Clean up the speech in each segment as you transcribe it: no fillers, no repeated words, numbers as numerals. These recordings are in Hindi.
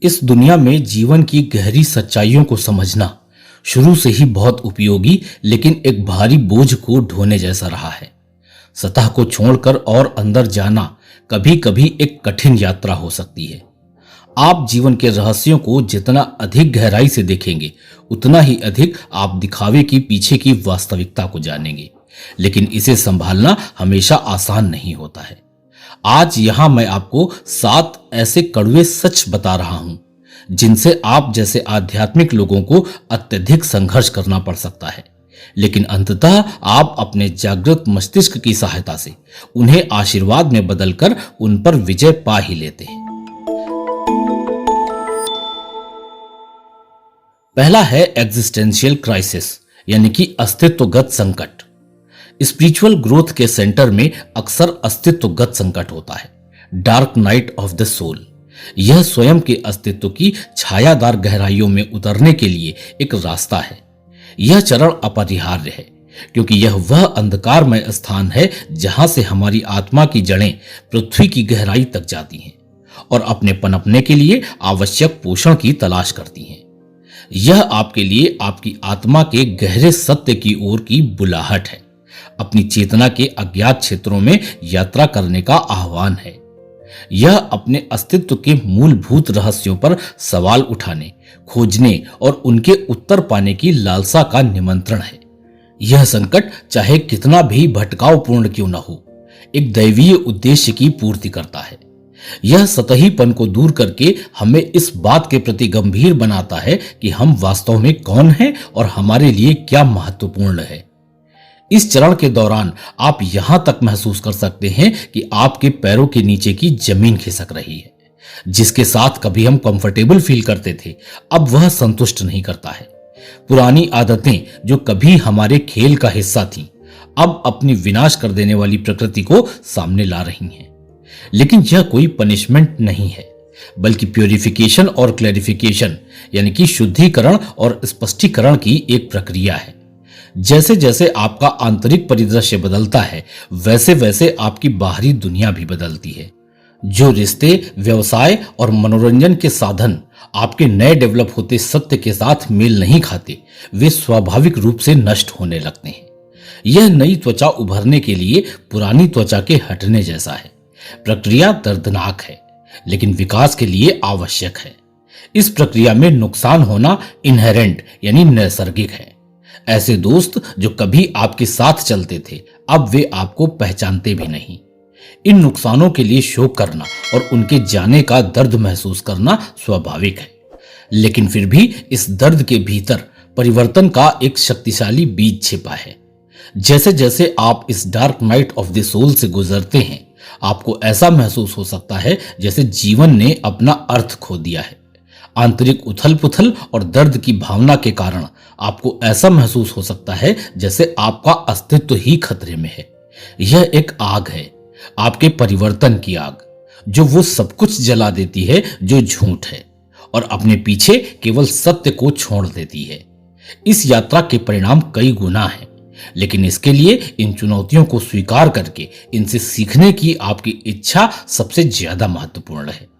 इस दुनिया में जीवन की गहरी सच्चाइयों को समझना शुरू से ही बहुत उपयोगी लेकिन एक भारी बोझ को ढोने जैसा रहा है। सतह को छोड़कर और अंदर जाना कभी कभी एक कठिन यात्रा हो सकती है। आप जीवन के रहस्यों को जितना अधिक गहराई से देखेंगे उतना ही अधिक आप दिखावे की पीछे की वास्तविकता को जानेंगे, लेकिन इसे संभालना हमेशा आसान नहीं होता है। आज यहां मैं आपको 7 ऐसे कड़वे सच बता रहा हूं जिनसे आप जैसे आध्यात्मिक लोगों को अत्यधिक संघर्ष करना पड़ सकता है, लेकिन अंततः आप अपने जागृत मस्तिष्क की सहायता से उन्हें आशीर्वाद में बदलकर उन पर विजय पा ही लेते हैं। पहला है एग्जिस्टेंशियल क्राइसिस, यानी कि अस्तित्वगत संकट। स्पिरिचुअल ग्रोथ के सेंटर में अक्सर अस्तित्वगत संकट होता है, dark night of the soul. यह स्वयं के अस्तित्व की छायादार गहराइयों में उतरने के लिए एक रास्ता है। यह चरण अपरिहार्य है क्योंकि यह वह अंधकारमय स्थान है जहां से हमारी आत्मा की जड़ें पृथ्वी की गहराई तक जाती हैं और अपने पनपने के लिए आवश्यक पोषण की तलाश करती हैं। यह आपके लिए आपकी आत्मा के गहरे सत्य की ओर की बुलाहट है, अपनी चेतना के अज्ञात क्षेत्रों में यात्रा करने का आह्वान है। यह अपने अस्तित्व के मूलभूत रहस्यों पर सवाल उठाने, खोजने और उनके उत्तर पाने की लालसा का निमंत्रण है। यह संकट चाहे कितना भी भटकावपूर्ण क्यों न हो, एक दैवीय उद्देश्य की पूर्ति करता है। यह सतहीपन को दूर करके हमें इस बात के प्रति गंभीर बनाता है कि हम वास्तव में कौन हैं और हमारे लिए क्या महत्वपूर्ण है। इस चरण के दौरान आप यहां तक महसूस कर सकते हैं कि आपके पैरों के नीचे की जमीन खिसक रही है। जिसके साथ कभी हम कंफर्टेबल फील करते थे, अब वह संतुष्ट नहीं करता है। पुरानी आदतें जो कभी हमारे खेल का हिस्सा थीं, अब अपनी विनाश कर देने वाली प्रकृति को सामने ला रही हैं। लेकिन यह कोई पनिशमेंट नहीं है, बल्कि प्यूरिफिकेशन और क्लैरिफिकेशन, यानी कि शुद्धिकरण और स्पष्टीकरण की एक प्रक्रिया है। जैसे जैसे आपका आंतरिक परिदृश्य बदलता है, वैसे वैसे आपकी बाहरी दुनिया भी बदलती है। जो रिश्ते, व्यवसाय और मनोरंजन के साधन आपके नए डेवलप होते सत्य के साथ मेल नहीं खाते, वे स्वाभाविक रूप से नष्ट होने लगते हैं। यह नई त्वचा उभरने के लिए पुरानी त्वचा के हटने जैसा है। प्रक्रिया दर्दनाक है, लेकिन विकास के लिए आवश्यक है। इस प्रक्रिया में नुकसान होना इनहेरेंट, यानी नैसर्गिक है। ऐसे दोस्त जो कभी आपके साथ चलते थे, अब वे आपको पहचानते भी नहीं। इन नुकसानों के लिए शोक करना और उनके जाने का दर्द महसूस करना स्वाभाविक है, लेकिन फिर भी इस दर्द के भीतर परिवर्तन का एक शक्तिशाली बीज छिपा है। जैसे जैसे आप इस dark night of the soul से गुजरते हैं, आपको ऐसा महसूस हो सकता है जैसे जीवन ने अपना अर्थ खो दिया है। आंतरिक उथल पुथल और दर्द की भावना के कारण आपको ऐसा महसूस हो सकता है जैसे आपका अस्तित्व ही खतरे में है। यह एक आग है, आपके परिवर्तन की आग, जो वो सब कुछ जला देती है जो झूठ है और अपने पीछे केवल सत्य को छोड़ देती है। इस यात्रा के परिणाम कई गुना हैं, लेकिन इसके लिए इन चुनौतियों को स्वीकार करके इनसे सीखने की आपकी इच्छा सबसे ज्यादा महत्वपूर्ण है।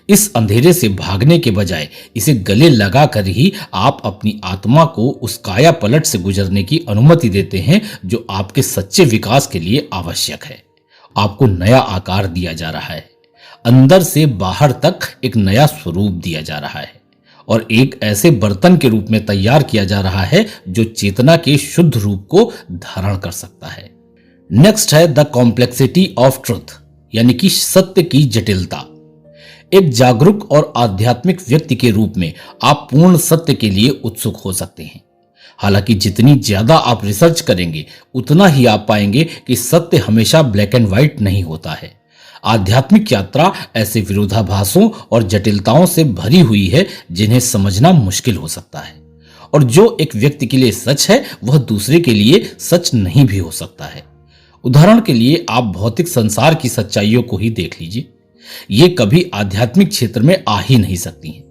इस अंधेरे से भागने के बजाय इसे गले लगाकर ही आप अपनी आत्मा को उस काया पलट से गुजरने की अनुमति देते हैं जो आपके सच्चे विकास के लिए आवश्यक है। आपको नया आकार दिया जा रहा है, अंदर से बाहर तक एक नया स्वरूप दिया जा रहा है और एक ऐसे बर्तन के रूप में तैयार किया जा रहा है जो चेतना के शुद्ध रूप को धारण कर सकता है। नेक्स्ट है द कॉम्प्लेक्सिटी ऑफ ट्रुथ, यानी कि सत्य की जटिलता। एक जागरूक और आध्यात्मिक व्यक्ति के रूप में आप पूर्ण सत्य के लिए उत्सुक हो सकते हैं। हालांकि जितनी ज्यादा आप रिसर्च करेंगे, उतना ही आप पाएंगे कि सत्य हमेशा ब्लैक एंड व्हाइट नहीं होता है। आध्यात्मिक यात्रा ऐसे विरोधाभासों और जटिलताओं से भरी हुई है जिन्हें समझना मुश्किल हो सकता है, और जो एक व्यक्ति के लिए सच है वह दूसरे के लिए सच नहीं भी हो सकता है। उदाहरण के लिए आप भौतिक संसार की सच्चाइयों को ही देख लीजिए, ये कभी आध्यात्मिक क्षेत्र में आ ही नहीं सकती हैं।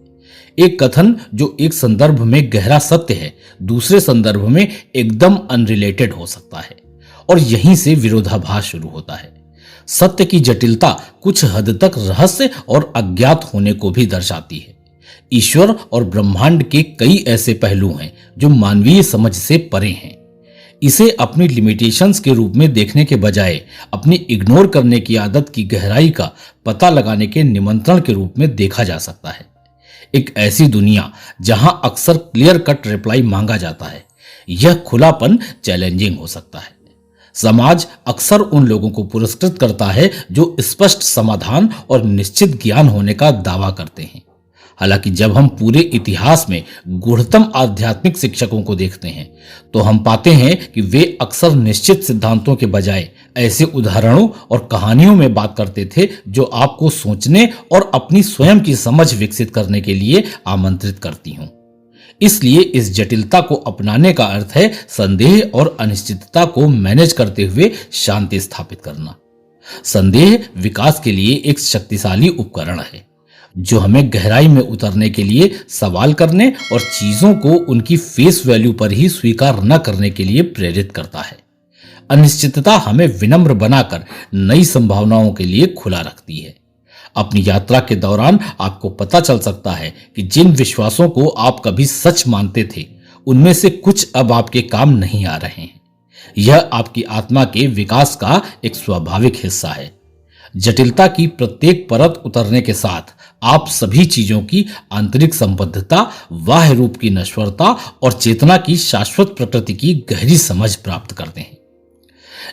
एक कथन जो एक संदर्भ में गहरा सत्य है, दूसरे संदर्भ में एकदम अनरिलेटेड हो सकता है, और यहीं से विरोधाभास शुरू होता है। सत्य की जटिलता कुछ हद तक रहस्य और अज्ञात होने को भी दर्शाती है। ईश्वर और ब्रह्मांड के कई ऐसे पहलू हैं जो मानवीय समझ से परे हैं। इसे अपनी लिमिटेशंस के रूप में देखने के बजाय अपनी इग्नोर करने की आदत की गहराई का पता लगाने के निमंत्रण के रूप में देखा जा सकता है। एक ऐसी दुनिया जहां अक्सर क्लियर कट रिप्लाई मांगा जाता है, यह खुलापन चैलेंजिंग हो सकता है। समाज अक्सर उन लोगों को पुरस्कृत करता है जो स्पष्ट समाधान और निश्चित ज्ञान होने का दावा करते हैं। हालांकि जब हम पूरे इतिहास में गूढ़तम आध्यात्मिक शिक्षकों को देखते हैं तो हम पाते हैं कि वे अक्सर निश्चित सिद्धांतों के बजाय ऐसे उदाहरणों और कहानियों में बात करते थे जो आपको सोचने और अपनी स्वयं की समझ विकसित करने के लिए आमंत्रित करती हों। इसलिए इस जटिलता को अपनाने का अर्थ है संदेह और अनिश्चितता को मैनेज करते हुए शांति स्थापित करना। संदेह विकास के लिए एक शक्तिशाली उपकरण है जो हमें गहराई में उतरने के लिए सवाल करने और चीजों को उनकी फेस वैल्यू पर ही स्वीकार न करने के लिए प्रेरित करता है। अनिश्चितता हमें विनम्र बनाकर नई संभावनाओं के लिए खुला रखती है। अपनी यात्रा के दौरान आपको पता चल सकता है कि जिन विश्वासों को आप कभी सच मानते थे उनमें से कुछ अब आपके काम नहीं आ रहे हैं। यह आपकी आत्मा के विकास का एक स्वाभाविक हिस्सा है। जटिलता की प्रत्येक परत उतरने के साथ आप सभी चीजों की आंतरिक संबद्धता, बाह्य रूप की नश्वरता और चेतना की शाश्वत प्रकृति की गहरी समझ प्राप्त करते हैं।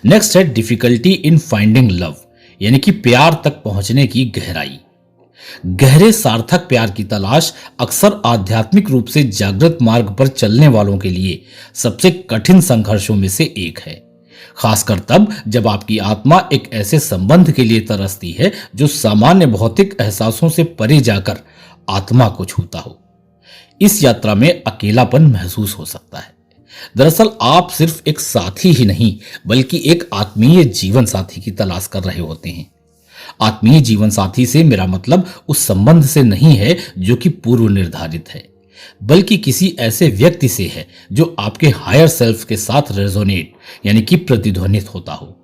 नेक्स्ट है डिफिकल्टी इन फाइंडिंग लव, यानी कि प्यार तक पहुंचने की गहराई। गहरे सार्थक प्यार की तलाश अक्सर आध्यात्मिक रूप से जागृत मार्ग पर चलने वालों के लिए सबसे कठिन संघर्षों में से एक है, खासकर तब जब आपकी आत्मा एक ऐसे संबंध के लिए तरसती है जो सामान्य भौतिक एहसासों से परे जाकर आत्मा को छूता हो। इस यात्रा में अकेलापन महसूस हो सकता है। दरअसल आप सिर्फ एक साथी ही नहीं बल्कि एक आत्मीय जीवन साथी की तलाश कर रहे होते हैं। आत्मीय जीवन साथी से मेरा मतलब उस संबंध से नहीं है जो कि पूर्व निर्धारित है, बल्कि किसी ऐसे व्यक्ति से है जो आपके हायर सेल्फ के साथ रेजोनेट यानी कि प्रतिध्वनित होता हो।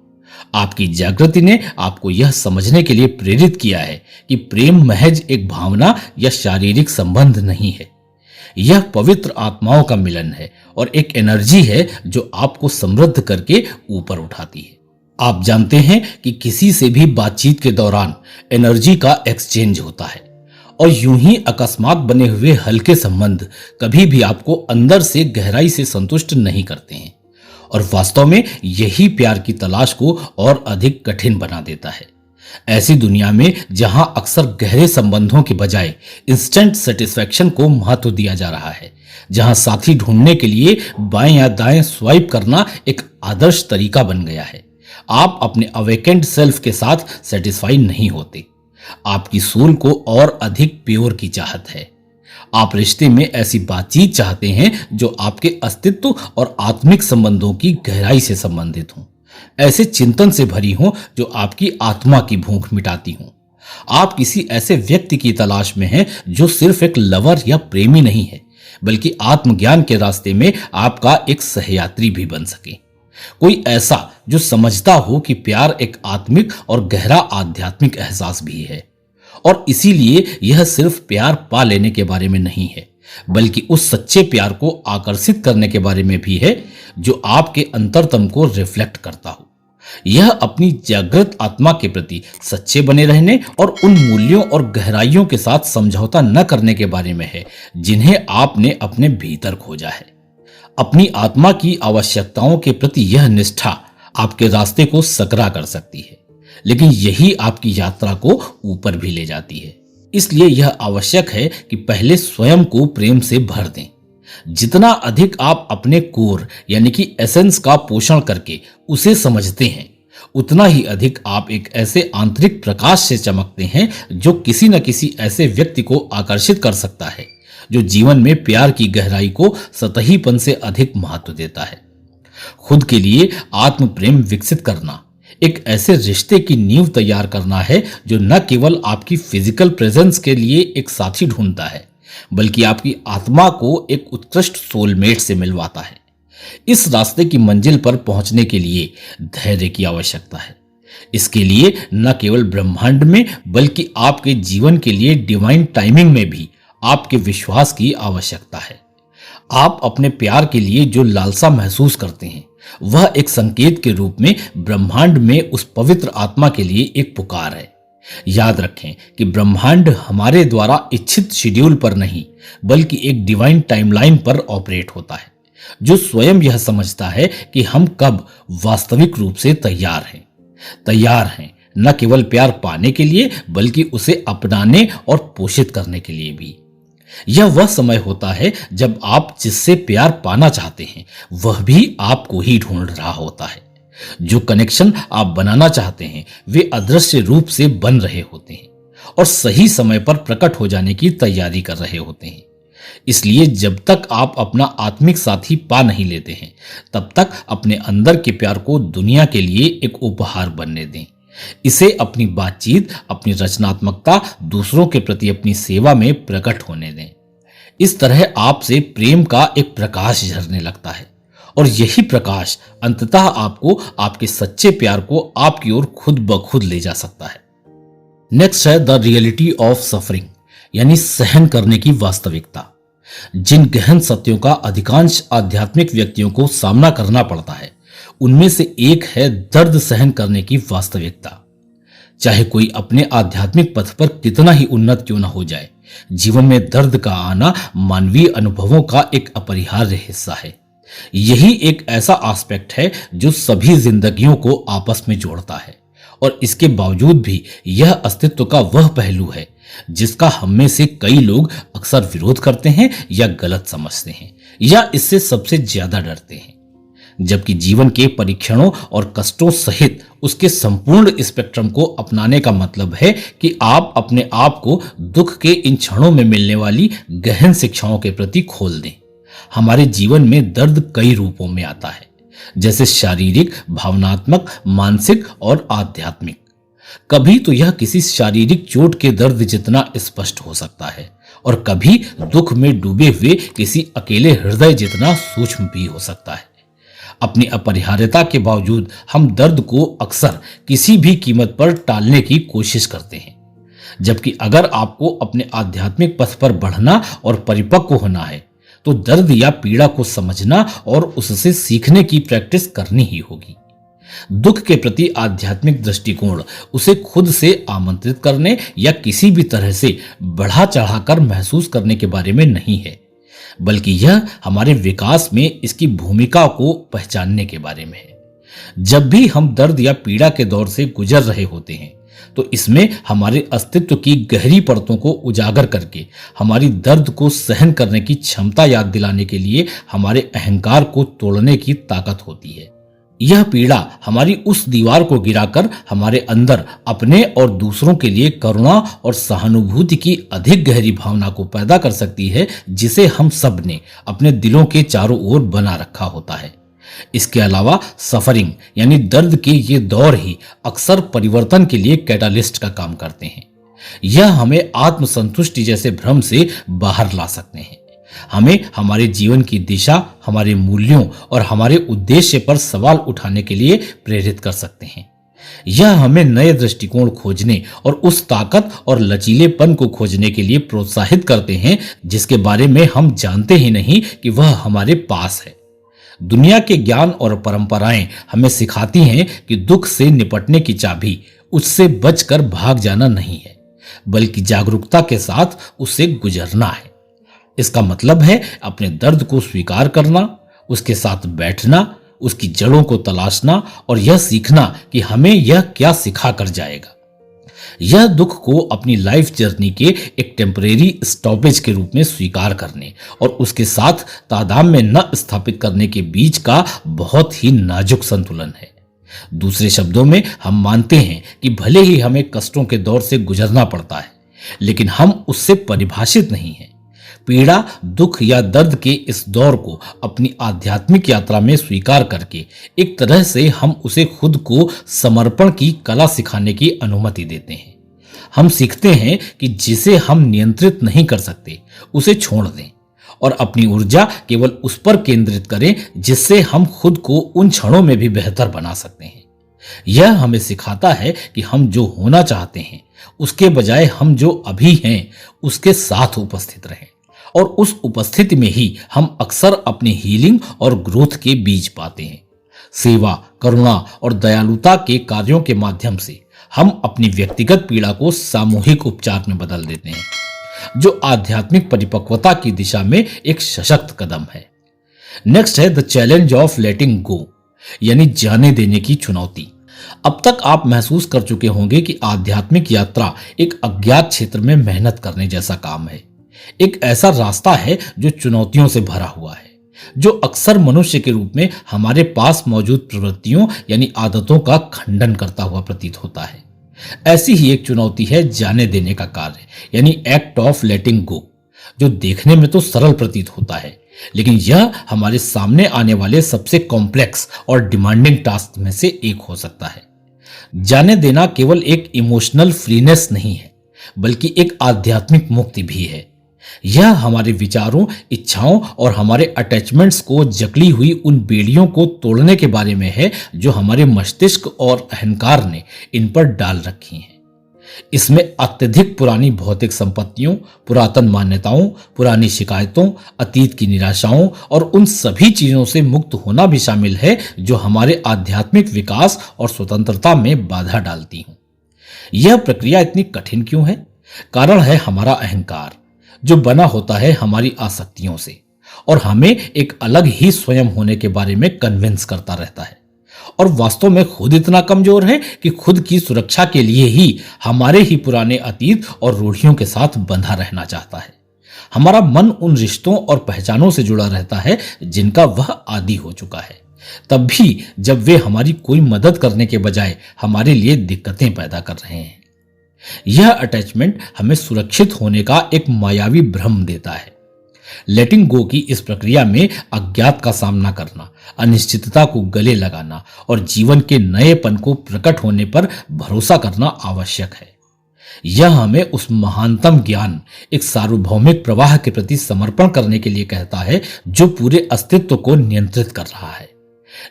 आपकी जागृति ने आपको यह समझने के लिए प्रेरित किया है कि प्रेम महज एक भावना या शारीरिक संबंध नहीं है। यह पवित्र आत्माओं का मिलन है और एक एनर्जी है जो आपको समृद्ध करके ऊपर उठाती है। आप जानते हैं कि किसी से भी बातचीत के दौरान एनर्जी का एक्सचेंज होता है और यूं ही अकस्मात बने हुए हल्के संबंध कभी भी आपको अंदर से गहराई से संतुष्ट नहीं करते हैं और वास्तव में यही प्यार की तलाश को और अधिक कठिन बना देता है। ऐसी दुनिया में जहां अक्सर गहरे संबंधों के बजाय इंस्टेंट सेटिस्फैक्शन को महत्व दिया जा रहा है, जहां साथी ढूंढने के लिए बाएं या दाएं स्वाइप करना एक आदर्श तरीका बन गया है, आप अपने अवेकेंड सेल्फ के साथ सेटिस्फाई नहीं होते। आपकी सोल को और अधिक प्योर की चाहत है। आप रिश्ते में ऐसी बातचीत चाहते हैं जो आपके अस्तित्व और आत्मिक संबंधों की गहराई से संबंधित हों, ऐसे चिंतन से भरी हों जो आपकी आत्मा की भूख मिटाती हों। आप किसी ऐसे व्यक्ति की तलाश में हैं जो सिर्फ एक लवर या प्रेमी नहीं है बल्कि आत्मज्ञान के रास्ते में आपका एक सहयात्री भी बन सके। कोई ऐसा जो समझता हो कि प्यार एक आत्मिक और गहरा आध्यात्मिक एहसास भी है और इसीलिए यह सिर्फ प्यार पा लेने के बारे में नहीं है बल्कि उस सच्चे प्यार को आकर्षित करने के बारे में भी है जो आपके अंतरतम को रिफ्लेक्ट करता हो। यह अपनी जागृत आत्मा के प्रति सच्चे बने रहने और उन मूल्यों और गहराइयों के साथ समझौता न करने के बारे में है जिन्हें आपने अपने भीतर खोजा है। अपनी आत्मा की आवश्यकताओं के प्रति यह निष्ठा आपके रास्ते को सकरा कर सकती है, लेकिन यही आपकी यात्रा को ऊपर भी ले जाती है। इसलिए यह आवश्यक है कि पहले स्वयं को प्रेम से भर दें। जितना अधिक आप अपने कोर यानी कि एसेंस का पोषण करके उसे समझते हैं, उतना ही अधिक आप एक ऐसे आंतरिक प्रकाश से चमकते हैं जो किसी न किसी ऐसे व्यक्ति को आकर्षित कर सकता है जो जीवन में प्यार की गहराई को सतहीपन से अधिक महत्व देता है। खुद के लिए आत्म प्रेम विकसित करना एक ऐसे रिश्ते की नींव तैयार करना है जो न केवल आपकी फिजिकल प्रेजेंस के लिए एक साथी ढूंढता है बल्कि आपकी आत्मा को एक उत्कृष्ट सोलमेट से मिलवाता है। इस रास्ते की मंजिल पर पहुंचने के लिए धैर्य की आवश्यकता है। इसके लिए न केवल ब्रह्मांड में बल्कि आपके जीवन के लिए डिवाइन टाइमिंग में भी आपके विश्वास की आवश्यकता है। आप अपने प्यार के लिए जो लालसा महसूस करते हैं, वह एक संकेत के रूप में ब्रह्मांड में उस पवित्र आत्मा के लिए एक पुकार है। याद रखें कि ब्रह्मांड हमारे द्वारा इच्छित शेड्यूल पर नहीं, बल्कि एक डिवाइन टाइमलाइन पर ऑपरेट होता है, जो स्वयं यह समझता है कि हम कब वास्तविक रूप से तैयार हैं न केवल प्यार पाने के लिए, बल्कि उसे अपनाने और पोषित करने के लिए भी। यह वह समय होता है जब आप जिससे प्यार पाना चाहते हैं, वह भी आपको ही ढूंढ रहा होता है। जो कनेक्शन आप बनाना चाहते हैं, वे अदृश्य रूप से बन रहे होते हैं और सही समय पर प्रकट हो जाने की तैयारी कर रहे होते हैं। इसलिए जब तक आप अपना आत्मिक साथी पा नहीं लेते हैं, तब तक अपने अंदर के प्यार को दुनिया के लिए एक उपहार बनने दें। इसे अपनी बातचीत, अपनी रचनात्मकता, दूसरों के प्रति अपनी सेवा में प्रकट होने दें। इस तरह आपसे प्रेम का एक प्रकाश झरने लगता है और यही प्रकाश अंततः आपको आपके सच्चे प्यार को आपकी ओर खुद ब खुद ले जा सकता है। नेक्स्ट है द रियलिटी ऑफ सफरिंग, यानी सहन करने की वास्तविकता। जिन गहन सत्यों का अधिकांश आध्यात्मिक व्यक्तियों को सामना करना पड़ता है, उनमें से एक है दर्द सहन करने की वास्तविकता। चाहे कोई अपने आध्यात्मिक पथ पर कितना ही उन्नत क्यों न हो जाए, जीवन में दर्द का आना मानवीय अनुभवों का एक अपरिहार्य हिस्सा है। यही एक ऐसा एस्पेक्ट है जो सभी जिंदगियों को आपस में जोड़ता है, और इसके बावजूद भी यह अस्तित्व का वह पहलू है जिसका हम में से कई लोग अक्सर विरोध करते हैं या गलत समझते हैं या इससे सबसे ज्यादा डरते हैं। जबकि जीवन के परीक्षणों और कष्टों सहित उसके संपूर्ण स्पेक्ट्रम को अपनाने का मतलब है कि आप अपने आप को दुख के इन क्षणों में मिलने वाली गहन शिक्षाओं के प्रति खोल दें। हमारे जीवन में दर्द कई रूपों में आता है, जैसे शारीरिक, भावनात्मक, मानसिक और आध्यात्मिक। कभी तो यह किसी शारीरिक चोट के दर्द जितना स्पष्ट हो सकता है और कभी दुख में डूबे हुए किसी अकेले हृदय जितना सूक्ष्म भी हो सकता है। अपनी अपरिहार्यता के बावजूद हम दर्द को अक्सर किसी भी कीमत पर टालने की कोशिश करते हैं, जबकि अगर आपको अपने आध्यात्मिक पथ पर बढ़ना और परिपक्व होना है, तो दर्द या पीड़ा को समझना और उससे सीखने की प्रैक्टिस करनी ही होगी। दुख के प्रति आध्यात्मिक दृष्टिकोण उसे खुद से आमंत्रित करने या किसी भी तरह से बढ़ा चढ़ाकर महसूस करने के बारे में नहीं है, बल्कि यह हमारे विकास में इसकी भूमिका को पहचानने के बारे में है। जब भी हम दर्द या पीड़ा के दौर से गुजर रहे होते हैं, तो इसमें हमारे अस्तित्व की गहरी परतों को उजागर करके हमारी दर्द को सहन करने की क्षमता याद दिलाने के लिए हमारे अहंकार को तोड़ने की ताकत होती है। यह पीड़ा हमारी उस दीवार को गिराकर हमारे अंदर अपने और दूसरों के लिए करुणा और सहानुभूति की अधिक गहरी भावना को पैदा कर सकती है, जिसे हम सब ने अपने दिलों के चारों ओर बना रखा होता है। इसके अलावा सफरिंग यानी दर्द के ये दौर ही अक्सर परिवर्तन के लिए कैटालिस्ट का काम करते हैं। यह हमें आत्मसंतुष्टि जैसे भ्रम से बाहर ला सकते हैं, हमें हमारे जीवन की दिशा, हमारे मूल्यों और हमारे उद्देश्य पर सवाल उठाने के लिए प्रेरित कर सकते हैं। यह हमें नए दृष्टिकोण खोजने और उस ताकत और लचीलेपन को खोजने के लिए प्रोत्साहित करते हैं जिसके बारे में हम जानते ही नहीं कि वह हमारे पास है। दुनिया के ज्ञान और परंपराएं हमें सिखाती हैं कि दुख से निपटने की चाबी उससे बचकर भाग जाना नहीं है, बल्कि जागरूकता के साथ उससे गुजरना है। इसका मतलब है अपने दर्द को स्वीकार करना, उसके साथ बैठना, उसकी जड़ों को तलाशना और यह सीखना कि हमें यह क्या सिखा कर जाएगा। यह दुख को अपनी लाइफ जर्नी के एक टेम्परेरी स्टॉपेज के रूप में स्वीकार करने और उसके साथ तादाद में न स्थापित करने के बीच का बहुत ही नाजुक संतुलन है। दूसरे शब्दों में, हम मानते हैं कि भले ही हमें कष्टों के दौर से गुजरना पड़ता है, लेकिन हम उससे परिभाषित नहीं हैं। पीड़ा, दुख या दर्द के इस दौर को अपनी आध्यात्मिक यात्रा में स्वीकार करके एक तरह से हम उसे खुद को समर्पण की कला सिखाने की अनुमति देते हैं। हम सीखते हैं कि जिसे हम नियंत्रित नहीं कर सकते उसे छोड़ दें और अपनी ऊर्जा केवल उस पर केंद्रित करें जिससे हम खुद को उन क्षणों में भी बेहतर बना सकते हैं। यह हमें सिखाता है कि हम जो होना चाहते हैं उसके बजाय हम जो अभी हैं उसके साथ उपस्थित रहें, और उस उपस्थिति में ही हम अक्सर अपनी हीलिंग और ग्रोथ के बीज पाते हैं। सेवा, करुणा और दयालुता के कार्यों के माध्यम से हम अपनी व्यक्तिगत पीड़ा को सामूहिक उपचार में बदल देते हैं, जो आध्यात्मिक परिपक्वता की दिशा में एक सशक्त कदम है। नेक्स्ट है द चैलेंज ऑफ लेटिंग गो, यानी जाने देने की चुनौती। अब तक आप महसूस कर चुके होंगे कि आध्यात्मिक यात्रा एक अज्ञात क्षेत्र में मेहनत करने जैसा काम है। एक ऐसा रास्ता है जो चुनौतियों से भरा हुआ है, जो अक्सर मनुष्य के रूप में हमारे पास मौजूद प्रवृत्तियों यानी आदतों का खंडन करता हुआ प्रतीत होता है। ऐसी ही एक चुनौती है जाने देने का कार्य, यानी एक्ट ऑफ लेटिंग गो, जो देखने में तो सरल प्रतीत होता है, लेकिन यह हमारे सामने आने वाले सबसे कॉम्प्लेक्स और डिमांडिंग टास्क में से एक हो सकता है। जाने देना केवल एक इमोशनल फ्रीनेस नहीं है, बल्कि एक आध्यात्मिक मुक्ति भी है। यह हमारे विचारों, इच्छाओं और हमारे अटैचमेंट्स को जकड़ी हुई उन बेड़ियों को तोड़ने के बारे में है जो हमारे मस्तिष्क और अहंकार ने इन पर डाल रखी हैं। इसमें अत्यधिक पुरानी भौतिक संपत्तियों, पुरातन मान्यताओं, पुरानी शिकायतों, अतीत की निराशाओं और उन सभी चीजों से मुक्त होना भी शामिल है जो हमारे आध्यात्मिक विकास और स्वतंत्रता में बाधा डालती हूं। यह प्रक्रिया इतनी कठिन क्यों है? कारण है हमारा अहंकार, जो बना होता है हमारी आसक्तियों से और हमें एक अलग ही स्वयं होने के बारे में कन्विंस करता रहता है, और वास्तव में खुद इतना कमजोर है कि खुद की सुरक्षा के लिए ही हमारे ही पुराने अतीत और रूढ़ियों के साथ बंधा रहना चाहता है। हमारा मन उन रिश्तों और पहचानों से जुड़ा रहता है जिनका वह आदी हो चुका है, तब भी जब वे हमारी कोई मदद करने के बजाय हमारे लिए दिक्कतें पैदा कर रहे हैं। यह अटैचमेंट हमें सुरक्षित होने का एक मायावी भ्रम देता है। लेटिंग गो की इस प्रक्रिया में अज्ञात का सामना करना, अनिश्चितता को गले लगाना और जीवन के नएपन को प्रकट होने पर भरोसा करना आवश्यक है। यह हमें उस महानतम ज्ञान, एक सार्वभौमिक प्रवाह के प्रति समर्पण करने के लिए कहता है जो पूरे अस्तित्व को नियंत्रित कर रहा है।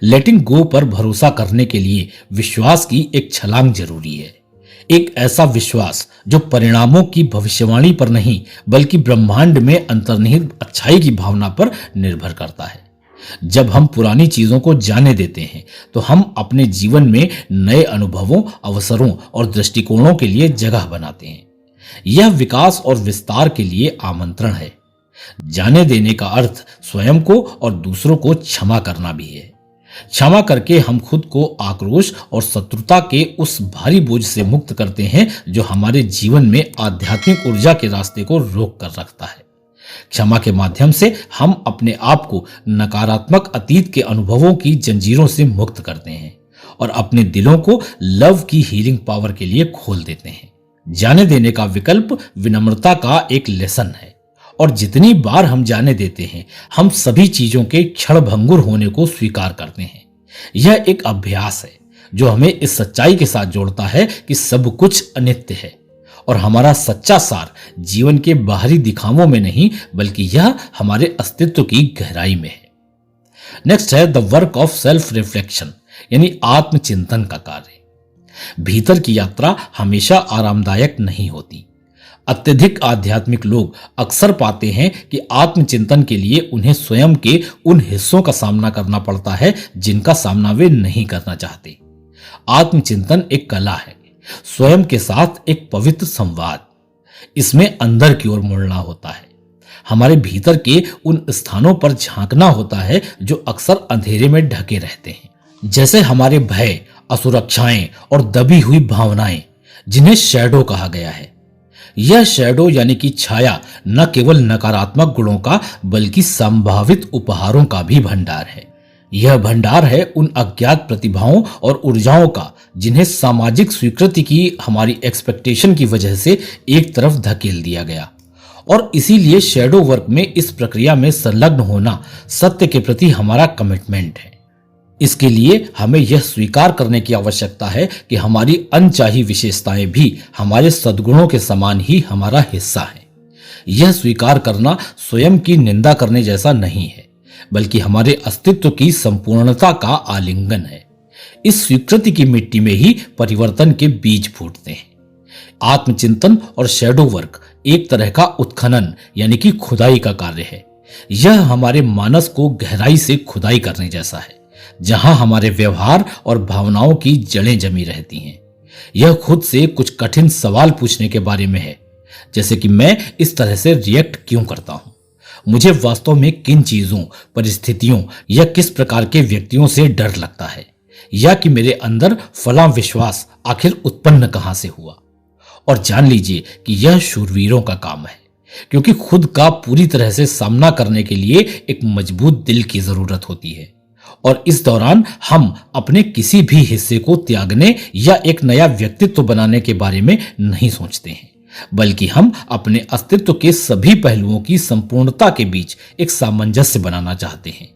लेटिंग गो पर भरोसा करने के लिए विश्वास की एक छलांग जरूरी है, एक ऐसा विश्वास जो परिणामों की भविष्यवाणी पर नहीं बल्कि ब्रह्मांड में अंतर्निहित अच्छाई की भावना पर निर्भर करता है। जब हम पुरानी चीजों को जाने देते हैं तो हम अपने जीवन में नए अनुभवों, अवसरों और दृष्टिकोणों के लिए जगह बनाते हैं। यह विकास और विस्तार के लिए आमंत्रण है। जाने देने का अर्थ स्वयं को और दूसरों को क्षमा करना भी है। क्षमा करके हम खुद को आक्रोश और शत्रुता के उस भारी बोझ से मुक्त करते हैं जो हमारे जीवन में आध्यात्मिक ऊर्जा के रास्ते को रोक कर रखता है। क्षमा के माध्यम से हम अपने आप को नकारात्मक अतीत के अनुभवों की जंजीरों से मुक्त करते हैं और अपने दिलों को लव की हीलिंग पावर के लिए खोल देते हैं। जाने देने का विकल्प विनम्रता का एक लेसन है, और जितनी बार हम जाने देते हैं हम सभी चीजों के क्षणभंगुर होने को स्वीकार करते हैं। यह एक अभ्यास है जो हमें इस सच्चाई के साथ जोड़ता है कि सब कुछ अनित्य है और हमारा सच्चा सार जीवन के बाहरी दिखावों में नहीं बल्कि यह हमारे अस्तित्व की गहराई में है। नेक्स्ट है the work of self reflection, यानी आत्मचिंतन का कार्य। भीतर की यात्रा हमेशा आरामदायक नहीं होती। अत्यधिक आध्यात्मिक लोग अक्सर पाते हैं कि आत्मचिंतन के लिए उन्हें स्वयं के उन हिस्सों का सामना करना पड़ता है जिनका सामना वे नहीं करना चाहते। आत्मचिंतन एक कला है, स्वयं के साथ एक पवित्र संवाद। इसमें अंदर की ओर मुड़ना होता है, हमारे भीतर के उन स्थानों पर झांकना होता है जो अक्सर अंधेरे में ढके रहते हैं, जैसे हमारे भय, असुरक्षाएं और दबी हुई भावनाएं, जिन्हें शैडो कहा गया है। यह शैडो यानी कि छाया न केवल नकारात्मक गुणों का बल्कि संभावित उपहारों का भी भंडार है। यह भंडार है उन अज्ञात प्रतिभाओं और ऊर्जाओं का जिन्हें सामाजिक स्वीकृति की हमारी एक्सपेक्टेशन की वजह से एक तरफ धकेल दिया गया, और इसीलिए शैडो वर्क में इस प्रक्रिया में संलग्न होना सत्य के प्रति हमारा कमिटमेंट है। इसके लिए हमें यह स्वीकार करने की आवश्यकता है कि हमारी अनचाही विशेषताएं भी हमारे सद्गुणों के समान ही हमारा हिस्सा है। यह स्वीकार करना स्वयं की निंदा करने जैसा नहीं है, बल्कि हमारे अस्तित्व की संपूर्णता का आलिंगन है। इस स्वीकृति की मिट्टी में ही परिवर्तन के बीज फूटते हैं। आत्मचिंतन और शैडो वर्क एक तरह का उत्खनन यानी कि खुदाई का कार्य है। यह हमारे मानस को गहराई से खुदाई करने जैसा है, जहां हमारे व्यवहार और भावनाओं की जड़ें जमी रहती हैं। यह खुद से कुछ कठिन सवाल पूछने के बारे में है, जैसे कि मैं इस तरह से रिएक्ट क्यों करता हूं, मुझे वास्तव में किन चीजों, परिस्थितियों या किस प्रकार के व्यक्तियों से डर लगता है, या कि मेरे अंदर फला विश्वास आखिर उत्पन्न कहां से हुआ। और जान लीजिए कि यह शूरवीरों का काम है, क्योंकि खुद का पूरी तरह से सामना करने के लिए एक मजबूत दिल की जरूरत होती है। और इस दौरान हम अपने किसी भी हिस्से को त्यागने या एक नया व्यक्तित्व बनाने के बारे में नहीं सोचते हैं, बल्कि हम अपने अस्तित्व के सभी पहलुओं की संपूर्णता के बीच एक सामंजस्य बनाना चाहते हैं।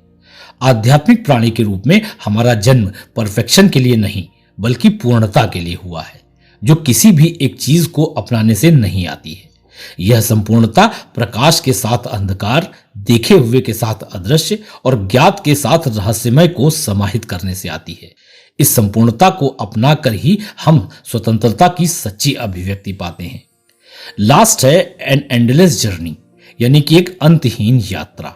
आध्यात्मिक प्राणी के रूप में हमारा जन्म परफेक्शन के लिए नहीं, बल्कि पूर्णता के लिए हुआ है, जो किसी भी एक चीज को अपनाने से नहीं आती है। यह संपूर्णता प्रकाश के साथ अंधकार, देखे हुए के साथ अदृश्य और ज्ञात के साथ रहस्यमय को समाहित करने से आती है। इस संपूर्णता को अपनाकर ही हम स्वतंत्रता की सच्ची अभिव्यक्ति पाते हैं। लास्ट है एन एंडलेस जर्नी, यानी कि एक अंतहीन यात्रा।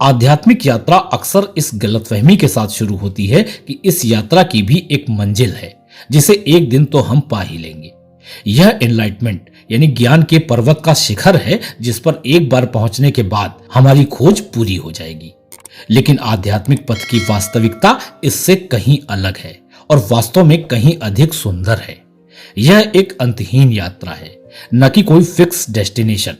आध्यात्मिक यात्रा अक्सर इस गलतफहमी के साथ शुरू होती है कि इस यात्रा की भी एक मंजिल है, जिसे एक दिन तो हम पा ही लेंगे। यह एनलाइटमेंट यानी ज्ञान के पर्वत का शिखर है, जिस पर एक बार पहुंचने के बाद हमारी खोज पूरी हो जाएगी। लेकिन आध्यात्मिक पथ की वास्तविकता इससे कहीं अलग है और वास्तव में कहीं अधिक सुंदर है। यह एक अंतहीन यात्रा है, न कि कोई फिक्स डेस्टिनेशन।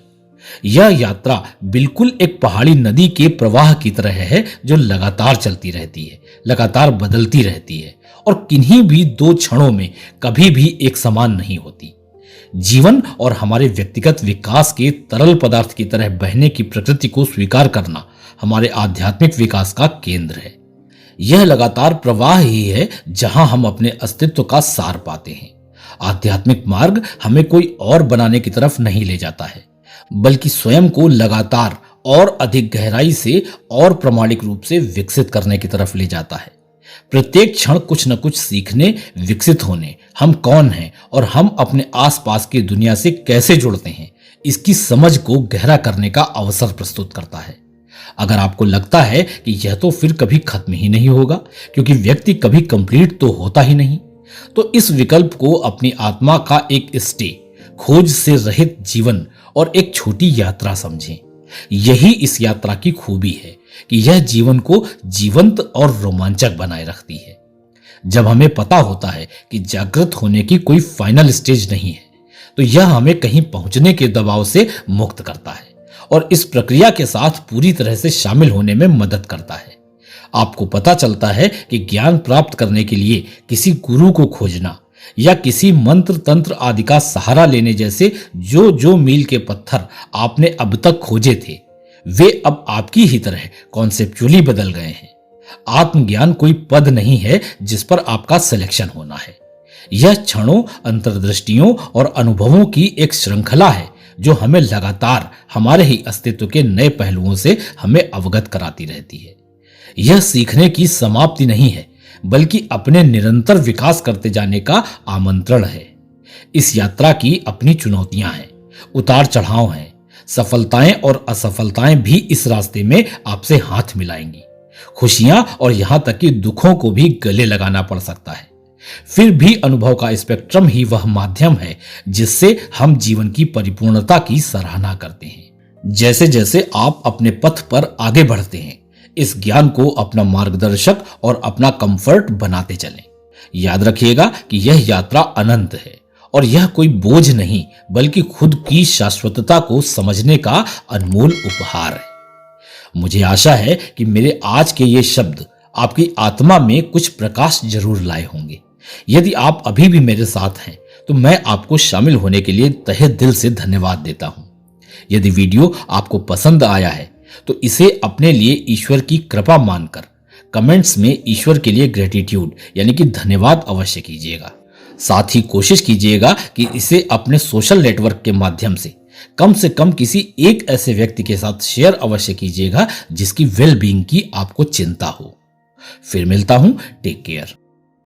यह यात्रा बिल्कुल एक पहाड़ी नदी के प्रवाह की तरह है, जो लगातार चलती रहती है, लगातार बदलती रहती है और किन्हीं भी दो क्षणों में कभी भी एक समान नहीं होती। जीवन और हमारे व्यक्तिगत विकास के तरल पदार्थ की तरह बहने की प्रकृति को स्वीकार करना हमारे आध्यात्मिक विकास का केंद्र है। यह लगातार प्रवाह ही है जहां हम अपने अस्तित्व का सार पाते हैं। आध्यात्मिक मार्ग हमें कोई और बनाने की तरफ नहीं ले जाता है, बल्कि स्वयं को लगातार और अधिक गहराई से और प्रामाणिक रूप से विकसित करने की तरफ ले जाता है। प्रत्येक क्षण कुछ न कुछ सीखने, विकसित होने, हम कौन हैं और हम अपने आसपास की दुनिया से कैसे जुड़ते हैं, इसकी समझ को गहरा करने का अवसर प्रस्तुत करता है। अगर आपको लगता है कि यह तो फिर कभी खत्म ही नहीं होगा, क्योंकि व्यक्ति कभी कंप्लीट तो होता ही नहीं, तो इस विकल्प को अपनी आत्मा का एक स्टे, खोज से रहित जीवन और एक छोटी यात्रा समझें। यही इस यात्रा की खूबी है कि यह जीवन को जीवंत और रोमांचक बनाए रखती है। जब हमें पता होता है कि जागृत होने की कोई फाइनल स्टेज नहीं है, तो यह हमें कहीं पहुंचने के दबाव से मुक्त करता है और इस प्रक्रिया के साथ पूरी तरह से शामिल होने में मदद करता है। आपको पता चलता है कि ज्ञान प्राप्त करने के लिए किसी गुरु को खोजना या किसी मंत्र तंत्र आदि का सहारा लेने जैसे जो मील के पत्थर आपने अब तक खोजे थे, वे अब आपकी ही तरह कॉन्सेप्चुअली बदल गए हैं। आत्मज्ञान कोई पद नहीं है जिस पर आपका सिलेक्शन होना है। यह क्षणों, अंतर्दृष्टियों और अनुभवों की एक श्रृंखला है, जो हमें लगातार हमारे ही अस्तित्व के नए पहलुओं से हमें अवगत कराती रहती है। यह सीखने की समाप्ति नहीं है, बल्कि अपने निरंतर विकास करते जाने का आमंत्रण है। इस यात्रा की अपनी चुनौतियां हैं, उतार चढ़ाव हैं, सफलताएं और असफलताएं भी इस रास्ते में आपसे हाथ मिलाएंगी। खुशियां और यहां तक कि दुखों को भी गले लगाना पड़ सकता है। फिर भी अनुभव का स्पेक्ट्रम ही वह माध्यम है जिससे हम जीवन की परिपूर्णता की सराहना करते हैं। जैसे जैसे आप अपने पथ पर आगे बढ़ते हैं, इस ज्ञान को अपना मार्गदर्शक और अपना कंफर्ट बनाते चलें। याद रखिएगा कि यह यात्रा अनंत है और यह कोई बोझ नहीं, बल्कि खुद की शाश्वतता को समझने का अनमोल उपहार है। मुझे आशा है कि मेरे आज के ये शब्द आपकी आत्मा में कुछ प्रकाश जरूर लाए होंगे। यदि आप अभी भी मेरे साथ हैं, तो मैं आपको शामिल होने के लिए तहे दिल से धन्यवाद देता हूं। यदि वीडियो आपको पसंद आया है, तो इसे अपने लिए ईश्वर की कृपा मानकर कमेंट्स में ईश्वर के लिए ग्रेटिट्यूड यानी कि धन्यवाद अवश्य कीजिएगा। साथ ही कोशिश कीजिएगा कि इसे अपने सोशल नेटवर्क के माध्यम से कम किसी एक ऐसे व्यक्ति के साथ शेयर अवश्य कीजिएगा जिसकी वेल बीइंग की आपको चिंता हो। फिर मिलता हूं, टेक केयर।